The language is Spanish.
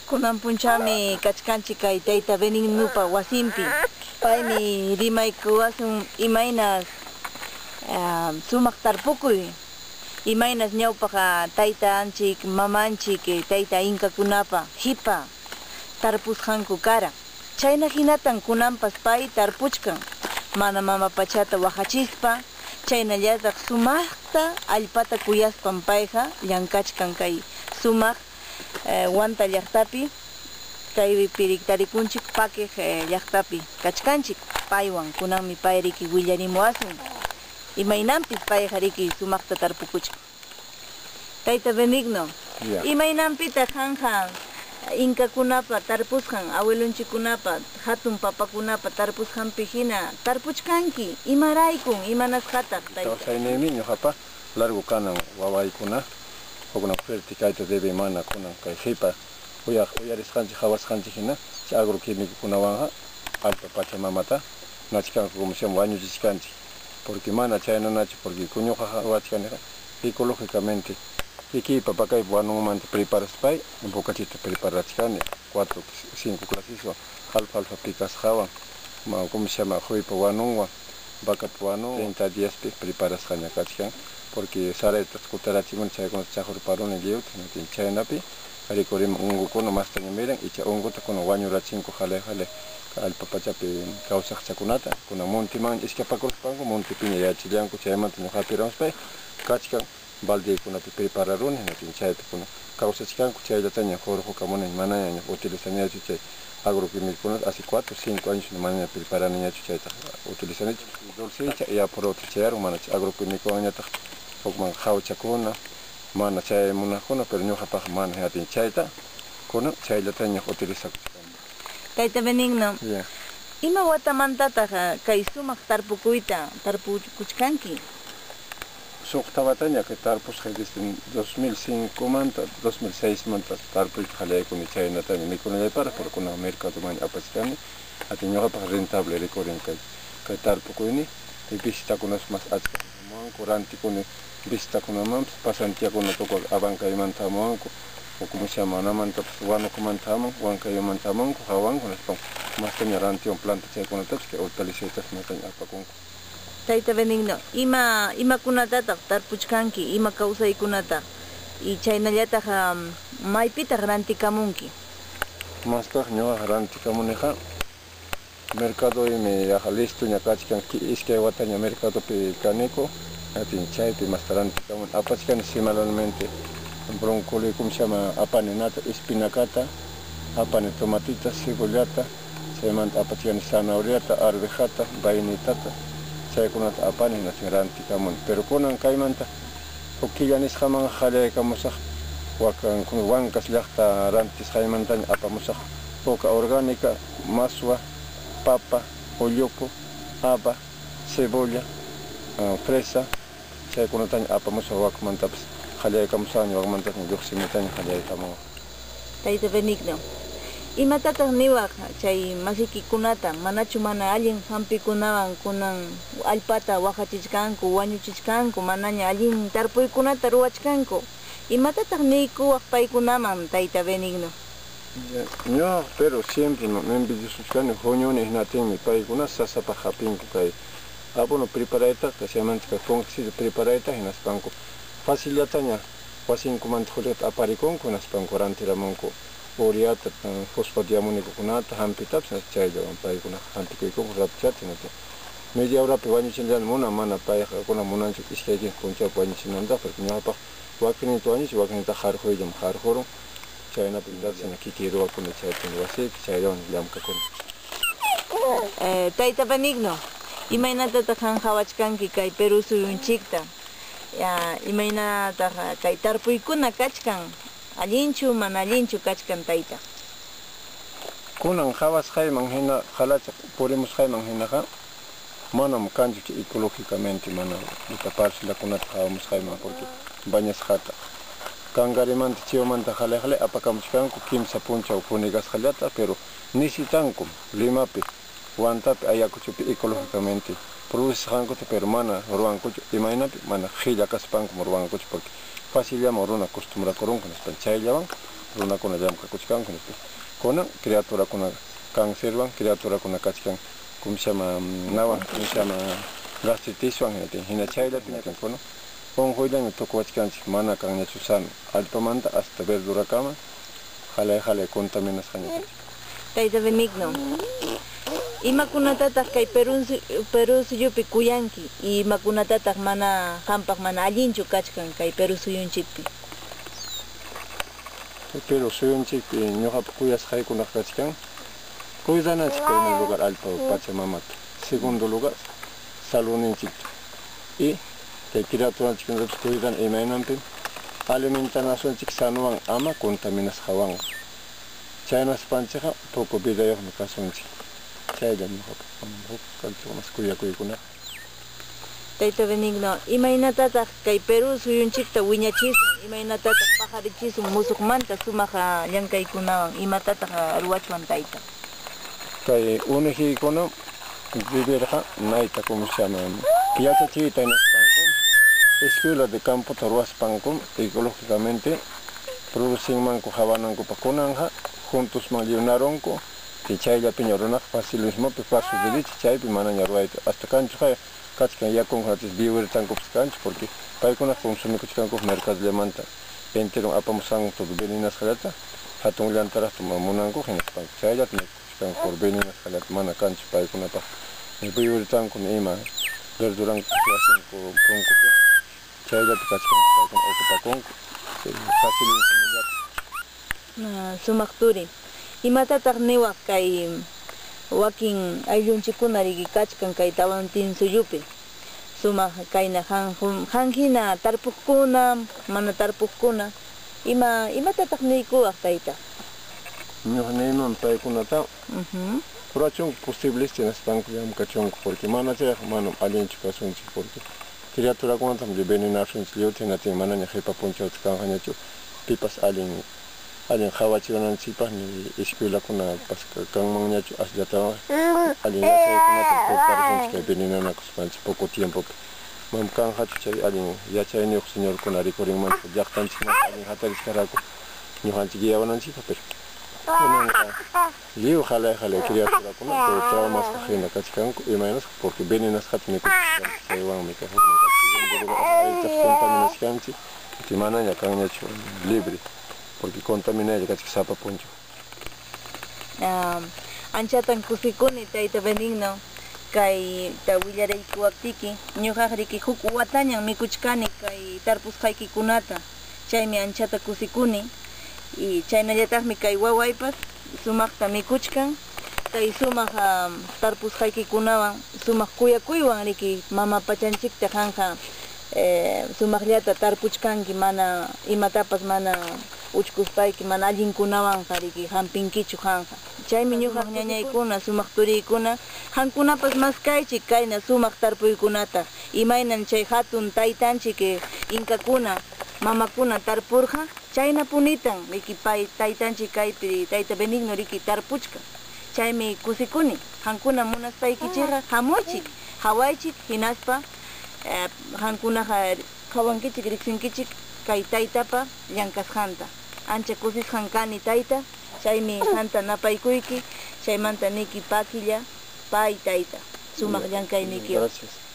Kunan punchami kachkanchik kay tayta Benignupa wasimpi. Paymi rimaykuwasun imaynas sumaq tarpukuy. Imaynas ñawpaqa tayta anchik, mamanchik, tayta inkakunapa hipa tarpusqanku kara. Chayna hinatan kunanpas pay tarpuchkan. Mana mama pachata waqachispa, chaynallataq sumaqta allpata kuyaspan payqa llankachkan kay sumaq wanta llaqtapi kay piriktarikunchik pakiq llaqtapi kachkanchik paywan kunanmi pay riki willarimuwasun imaynanpis payqa riki sumaqta tarpukuchkan. Tayta Benigno, imaynampita qanqa inkakunapa tarpusqan abuelunchikunapa hatun papakunapa tarpusqanpi hina tarpuchkanki imaraykun imanasqataq tayta? Kawsaynimi ñuqapa largo kanan wawaykuna hukna fuerte kayta debe mana kunan kay hipa uyarisqanchik hawasqanchik hina chay agroquímicokunawanqa alta pachamamata nachkanqa como se llama wañuchishkanchik porque mana chaynanachu porque kuñuqa hawachkaniqa ecológicamente Ikipa pakay wanumanta preparas pay, un bocachito preparachkani, 4, 5 clases, alfa picas jawan, como se llama, juipa wanungwa, vaca wanu, 30 días preparas kachkan, porque saretas kutarachimun chay con chajur parun en giut, en chaynapi, arikorim ungukuno más taño miren, y cha unguta con wañurachinko jale, alpa pachapi causa chakunata, con montiman, iscapacorus pango, montipiña ya chilianco, chaymanta no japiramos pay, kachkan, balde kuna prepararon en el chayta kuna causa chican cuchilla taña jorjo camona en manana utilizan ya chuchay agroquímicos hace 4 o 5 años en manana preparan ya chuchayta utilizan dulce ya por otro chayar mana agroquímico añata okman jaucha kuna mana chay muna kuna pero no japa mana ya tin chayta kuna chayla taña utilizan Tayta Benigno ima watamantata kay sumaq tarpukuita tarpukuchkanki Suqtabatanya que tarpus desde 2005 manta 2006 manta tarpus jale con chaynatanya mikunay para por kuna mercado man apachkani atiñoqa pa rentable recorren kay tarpu kuni y visita kunas más achka man kuranti kuni visita kunaman pasantia kuna toko abanka imanta manko o como se llama na manta wano kumantamo wanka imantamo hawan kunas pa más tanya ranti un planta chay kuna que hortalicetas matanya apakunku Tayta Benigno, ima kunatata tarpuchkanki, ima kawsaykunata y chaynallataq maypitaq rantikamunki. Mastaq ñuqa rantikamuniqa mercado me yaqa listo ñakachkan iskay wataña mercadopi kaniku atin chaypi masta rantikamun apachkani semanalmente brócoli como se llama apaninata espinacata apani tomatita cebollata chaymanta apachkani zanahoriata arvejata vainitata chaykunata apani rantikamuni pero kunan kaymanta ukillanisqaman qallaykamusaq wankas llaqta rantisqaymantaña apamusaq puka orgánica maswa papa ulluku haba cebolla fresa chaykunataña apamusaq wakmantapas qallaykamusaqña wakmantaña lluqsimitaña qallaykamuwan Tayta Benigno, imatataq niwaq chay masikikunata manachu mana allin hampikunawan kunan allpata waqachishkanku wañuchishkanku manaña allin tarpuykunata ruwachkanku imatataq niykuwaq paykunaman Tayta Benigno? No, pero siempre me envidiosukani juniones hinatinmi paykuna sasapa hapinku kay abono preparayta kashaymanta kay funksida preparayta hinaspanku facilataña wasinkumanta juliata aparikunku hinaspanku rantiramunku Oriata, fosfodiamónico kunata, hampitaps, chaylo, paikuna, hampikuiko, rapchatinate. Media hora pewañichindan muna mana paija, kuna munancho iskaykin kuncha pañichinanda, porque ñapa wakinito años, wakinita jarjoyam jarjoro, chayna pindatsana kikiruwa kuna chaytin wasik, chayron llamka kuna. Tayta Benigno, imaynatata hanhawachkanki kay Perú suyunchikta, imaynataq kay tarpuykuna kachkan, allinchu mana allinchu kachkan Tayta? Kunan hawas hayman hina halacha purimus hayman hinaqa manam kanchu ecológicamente mana itaparsilakunata hawamus hayman porque bañasqata kangarimanta chiwmanta hale apakamuchkanku kimsa punchaw punigasqallata pero nisitanku limapi wantapi ayakuchupi ecológicamente producisqankuta pero mana ruwankuchu imaynapi mana qhilla kaspanku ruwankuchu porque fácil llama runa acostumbrakurunku chayllawan runakuna llamkakuchkanku kunan criaturakuna cancerwan criaturakuna kachkan como se llama nawan como se llama gastritiswan hina chayllapi kunan onjoyllami tukuwachkanchik mana kanñachu sano allpamanta hasta verdurakama jalay contaminasqaña. Tayta Benigno, imakunatataq kay Perú suyupi kuyanki y imakunatataq mana qampaq mana allinchu kachkan kay Perú suyunchikpi. Pero suyunchikpi ñuqapa kuyasqaykunaq kachkan cuidanachik primer lugar allpa Pachamamata, segundo lugar saludninchikpi y kay criaturanchikkunata cuidan imaynanpi alimentasunchik sanuwan ama contaminasqawan. Chaynaspanchikqa poco vidayuqmi kasunchik. Chayllami ñuqapa kuyakuykuna. Tayta Benigno, imaynatataq kay Perú suyunchikta wiñachisun, imaynatataq paqarichisun musuqmanta sumaq llankaykunawan, imatataq ruwachwan tayta. Kay unuhiykuna vivirqa mayta como se llama yachachiyta nispanku, escuela de campo ruwaspanku ecológicamente producingmanku hawanankupa kunanja juntos manllunaronku y chayllapi ñarunaqa facilismopi paso derecho chaypi manaña ruwayta hasta kanchu kachkan yakunkunatis vivirtankupas kanchu porque paykunaqa consumikuchkanku mercadollamanta entero apamusanku todo veninasqallata hatun llantaraqta munanku hinaspanku chayllata mikuchkanku por veninasqallata mana kanchu paykunapaq vivirtanku ima verduranku hacinku kunkupi chayllapi kachkanku paykuna ocupakunku facilismollapi. Sumaq turi, imatataq niwaq kay wakin ayllunchikuna riki kachkan kay Tawantin suyupi sumaq kayna hanhina tarpuqkuna mana tarpuqkuna imatataq niykuwaq tayta. Ñuqa niyman paykunata kurachunku posibles tinaspanku llamkachunku porque mana chayqa manam allinchu kasunchik porque criaturakunatam venenarsunchik llutinatin manaña qipa punchawta kanqañachu pipas allin hawachiwananchikpaq ni escuelakuna kanmanñachu asllataqa allin yachaykunata preparasunchik kay venenanakuspanchik poco tiempopi mam kanqachu chay allin yachayniyuq señorkuna rikurinmanchik llaqtanchikmanta allin hatarisqaraku ñuqanchik yawananchikqa pero kunanqa lliw jalay criaturakuna pero traumasqa hina kachkanku imaynasqa porque venenasqata mikuchkanchik chaywanmi contaminasqanchik manaña kanñachu libre porque contaminaya kachka sapa punchu. Anchatan kusikuni Tayta Benigno kay willaraykuwaptiki ñuqaq riki huk watañan mikuchkani kay tarpusqaykikunata chaymi anchata kusikuni y chaynallataqmi kay wawaypas sumaqta mikuchkan kay sumaq tarpusqaykikunawan sumaq kuyakuywan riki mama pachanchikta qanqa sumaqllata tarpuchkanki mana imatapas mana uchkuspayki mana allinkunawan riki hampinkichu qanqa chaymi ñuqaq ñañaykuna sumaq turiykuna hankunapas maskaychik kayna sumaq tarpuykunata imaynan chay hatun taytanchik inkakuna mamakuna tarpurqa chayna punitan riki pay taytanchik kaypi Tayta Benigno riki tarpuchka chaymi kusikuni hankuna munaspaykichikqa hamuychik hawaychik hinaspa hankunaqa qhawankichik riqsinkichik kay taytapa llankasqanta ancha kusisqankani tayta chaymi qanta napaykuyki chaymanta niki pakilla pay tayta sumaq llankaynikiwan. Gracias.